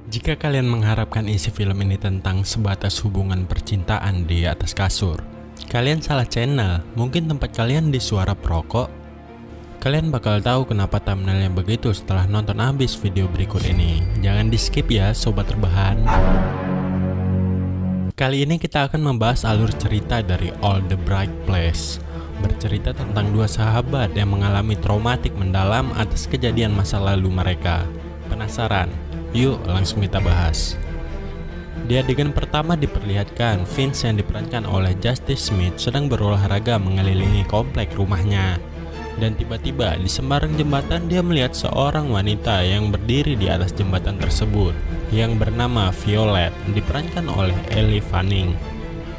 Jika kalian mengharapkan isi film ini tentang sebatas hubungan percintaan di atas kasur, kalian salah channel. Mungkin tempat kalian di suara perokok. Kalian bakal tahu kenapa thumbnailnya begitu setelah nonton habis video berikut ini. Jangan di skip ya sobat rebahan. Kali ini kita akan membahas alur cerita dari All the Bright Place. Bercerita tentang dua sahabat yang mengalami traumatik mendalam atas kejadian masa lalu mereka. Penasaran? Yuk langsung kita bahas. Di adegan pertama diperlihatkan Vince yang diperankan oleh Justice Smith sedang berolahraga mengelilingi komplek rumahnya. Dan tiba-tiba di sembarang jembatan dia melihat seorang wanita yang berdiri di atas jembatan tersebut yang bernama Violet, diperankan oleh Elle Fanning.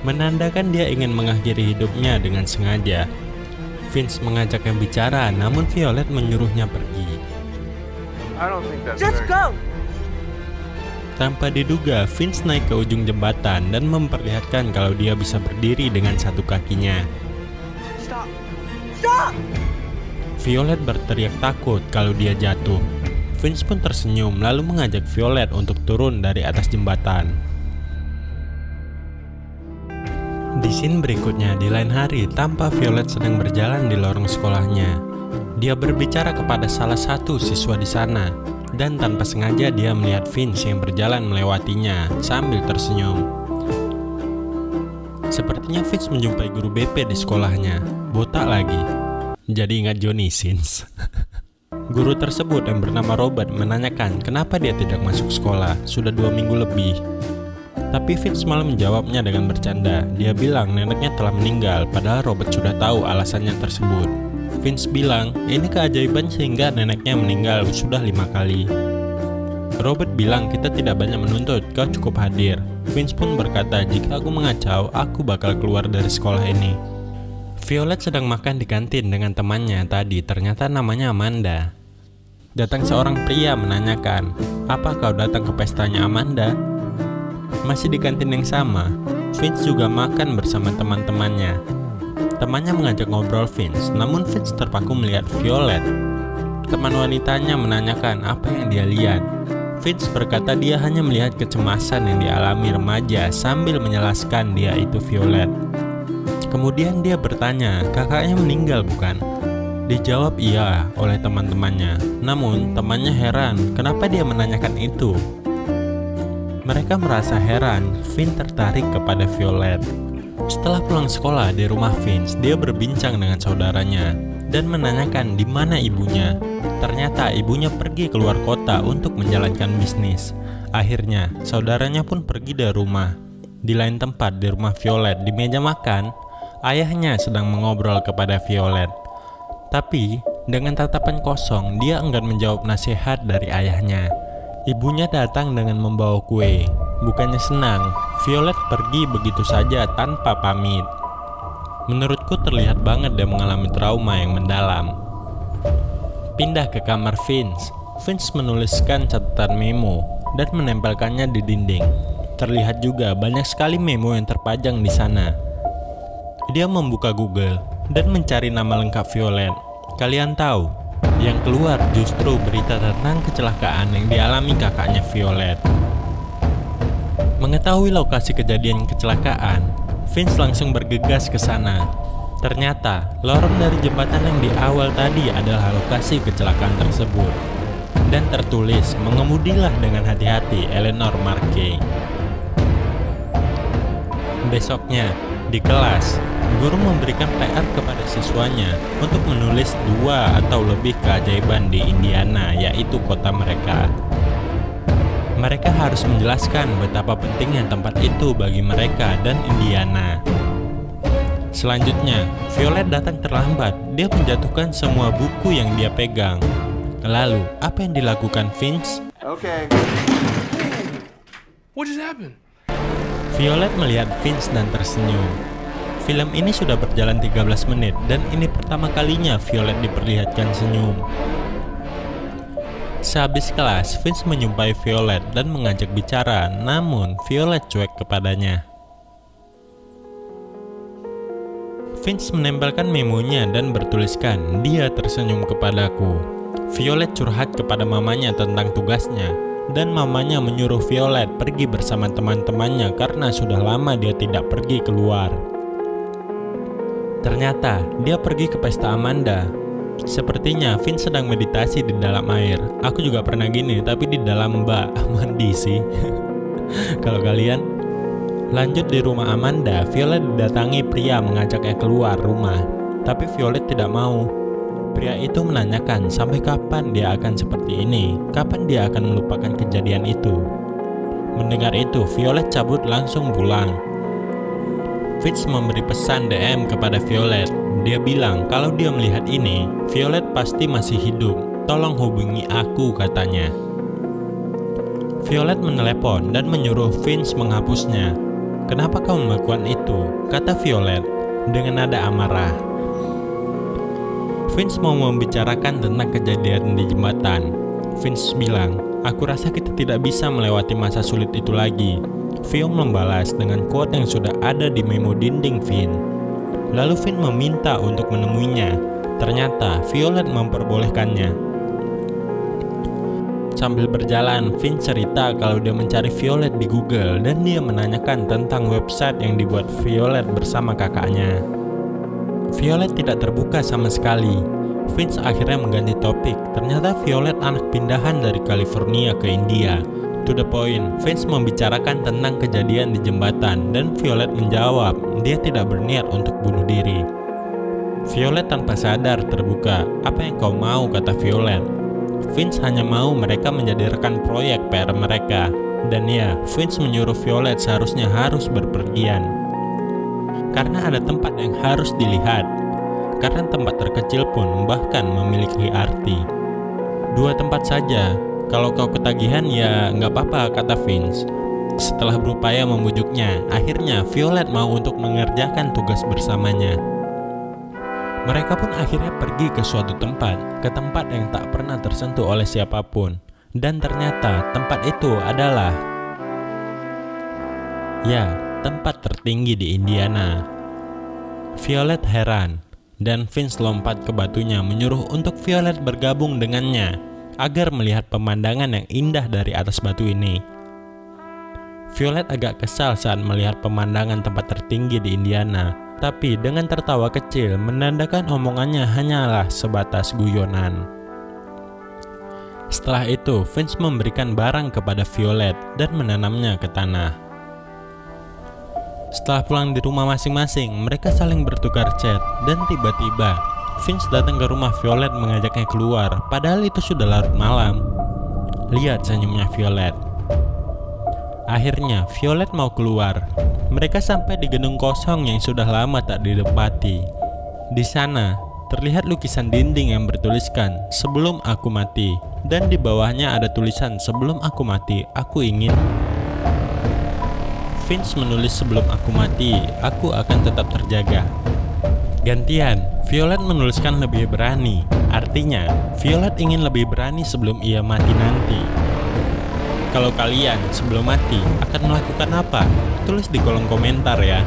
Menandakan dia ingin mengakhiri hidupnya dengan sengaja. Vince mengajaknya bicara, namun Violet menyuruhnya pergi. Just go! Tanpa diduga, Vince naik ke ujung jembatan dan memperlihatkan kalau dia bisa berdiri dengan satu kakinya. Stop! Stop! Violet berteriak takut kalau dia jatuh. Vince pun tersenyum lalu mengajak Violet untuk turun dari atas jembatan. Di scene berikutnya, di lain hari, tampak Violet sedang berjalan di lorong sekolahnya. Dia berbicara kepada salah satu siswa di sana, dan tanpa sengaja dia melihat Vince yang berjalan melewatinya sambil tersenyum. Sepertinya Vince menjumpai guru BP di sekolahnya, botak lagi. Jadi ingat Johnny Sins. Guru tersebut yang bernama Robert menanyakan kenapa dia tidak masuk sekolah, sudah 2 minggu lebih. Tapi Vince malah menjawabnya dengan bercanda. Dia bilang neneknya telah meninggal, padahal Robert sudah tahu alasannya tersebut. Vince bilang, ini keajaiban sehingga neneknya meninggal sudah 5 kali. Robert bilang, kita tidak banyak menuntut, kau cukup hadir. Vince pun berkata, jika aku mengacau, aku bakal keluar dari sekolah ini. Violet sedang makan di kantin dengan temannya tadi, ternyata namanya Amanda. Datang seorang pria menanyakan, apa kau datang ke pestanya Amanda? Masih di kantin yang sama, Vince juga makan bersama teman-temannya. Temannya mengajak ngobrol Vince, namun Vince terpaku melihat Violet. Teman wanitanya menanyakan apa yang dia lihat. Vince berkata dia hanya melihat kecemasan yang dialami remaja sambil menjelaskan dia itu Violet. Kemudian dia bertanya, kakaknya meninggal bukan? Dijawab iya oleh teman-temannya. Namun temannya heran, kenapa dia menanyakan itu? Mereka merasa heran, Vince tertarik kepada Violet. Setelah pulang sekolah di rumah Vince, dia berbincang dengan saudaranya dan menanyakan di mana ibunya. Ternyata ibunya pergi keluar kota untuk menjalankan bisnis. Akhirnya, saudaranya pun pergi dari rumah. Di lain tempat di rumah Violet, di meja makan, ayahnya sedang mengobrol kepada Violet. Tapi, dengan tatapan kosong, dia enggan menjawab nasihat dari ayahnya. Ibunya datang dengan membawa kue. Bukannya senang, Violet pergi begitu saja tanpa pamit. Menurutku terlihat banget dia mengalami trauma yang mendalam. Pindah ke kamar Vince. Vince menuliskan catatan memo dan menempelkannya di dinding. Terlihat juga banyak sekali memo yang terpajang di sana. Dia membuka Google dan mencari nama lengkap Violet. Kalian tahu, yang keluar justru berita tentang kecelakaan yang dialami kakaknya Violet. Mengetahui lokasi kejadian kecelakaan, Vince langsung bergegas ke sana. Ternyata, lorong dari jembatan yang di awal tadi adalah lokasi kecelakaan tersebut. Dan tertulis, mengemudilah dengan hati-hati Eleanor Markey. Besoknya, di kelas, guru memberikan PR kepada siswanya untuk menulis 2 atau lebih keajaiban di Indiana, yaitu kota mereka. Mereka harus menjelaskan betapa pentingnya tempat itu bagi mereka dan Indiana. Selanjutnya, Violet datang terlambat. Dia menjatuhkan semua buku yang dia pegang. Lalu, apa yang dilakukan Vince? Okay. What just happened? Violet melihat Vince dan tersenyum. Film ini sudah berjalan 13 menit dan ini pertama kalinya Violet diperlihatkan senyum. Sehabis kelas, Vince menjumpai Violet dan mengajak bicara, namun Violet cuek kepadanya. Vince menempelkan memonya dan bertuliskan, dia tersenyum kepadaku. Violet curhat kepada mamanya tentang tugasnya dan mamanya menyuruh Violet pergi bersama teman-temannya karena sudah lama dia tidak pergi keluar. Ternyata dia pergi ke pesta Amanda. Sepertinya Vince sedang meditasi di dalam air. Aku juga pernah gini, tapi di dalam bak mandi sih. Kalau kalian? Lanjut di rumah Amanda, Violet didatangi pria mengajaknya keluar rumah. Tapi Violet tidak mau. Pria itu menanyakan sampai kapan dia akan seperti ini, kapan dia akan melupakan kejadian itu. Mendengar itu, Violet cabut langsung pulang. Vince memberi pesan DM kepada Violet. Dia bilang kalau dia melihat ini, Violet pasti masih hidup. Tolong hubungi aku, katanya. Violet menelepon dan menyuruh Vince menghapusnya. Kenapa kau melakukan itu? Kata Violet dengan nada amarah. Vince mau membicarakan tentang kejadian di jembatan. Vince bilang, aku rasa kita tidak bisa melewati masa sulit itu lagi. Vio membalas dengan quote yang sudah ada di memo dinding Vin. Lalu Vin meminta untuk menemuinya. Ternyata Violet memperbolehkannya. Sambil berjalan, Vin cerita kalau dia mencari Violet di Google dan dia menanyakan tentang website yang dibuat Violet bersama kakaknya. Violet tidak terbuka sama sekali. Vince akhirnya mengganti topik. Ternyata Violet anak pindahan dari California ke India. To the point, Vince membicarakan tentang kejadian di jembatan dan Violet menjawab dia tidak berniat untuk bunuh diri. Violet tanpa sadar terbuka. Apa yang kau mau, kata Violet. Vince hanya mau mereka menjadi rekan proyek PR mereka. Dan ya, Vince menyuruh Violet seharusnya harus berpergian. Karena ada tempat yang harus dilihat. Karena tempat terkecil pun bahkan memiliki arti. 2 tempat saja. Kalau kau ketagihan ya nggak apa-apa, kata Vince. Setelah berupaya membujuknya, akhirnya Violet mau untuk mengerjakan tugas bersamanya. Mereka pun akhirnya pergi ke suatu tempat, ke tempat yang tak pernah tersentuh oleh siapapun. Dan ternyata tempat itu adalah tempat tertinggi di Indiana. Violet heran, dan Vince lompat ke batunya menyuruh untuk Violet bergabung dengannya agar melihat pemandangan yang indah dari atas batu ini. Violet agak kesal saat melihat pemandangan tempat tertinggi di Indiana, tapi dengan tertawa kecil menandakan omongannya hanyalah sebatas guyonan. Setelah itu, Vince memberikan barang kepada Violet dan menanamnya ke tanah. Setelah pulang di rumah masing-masing, mereka saling bertukar chat dan tiba-tiba Vince datang ke rumah Violet mengajaknya keluar, padahal itu sudah larut malam. Lihat senyumnya Violet. Akhirnya Violet mau keluar. Mereka sampai di gedung kosong yang sudah lama tak ditempati. Di sana terlihat lukisan dinding yang bertuliskan "Sebelum aku mati", dan di bawahnya ada tulisan "Sebelum aku mati, aku ingin". Vince menulis "Sebelum aku mati, aku akan tetap terjaga". Gantian, Violet menuliskan "lebih berani". Artinya, Violet ingin lebih berani sebelum ia mati nanti. Kalau kalian sebelum mati akan melakukan apa? Tulis di kolom komentar ya.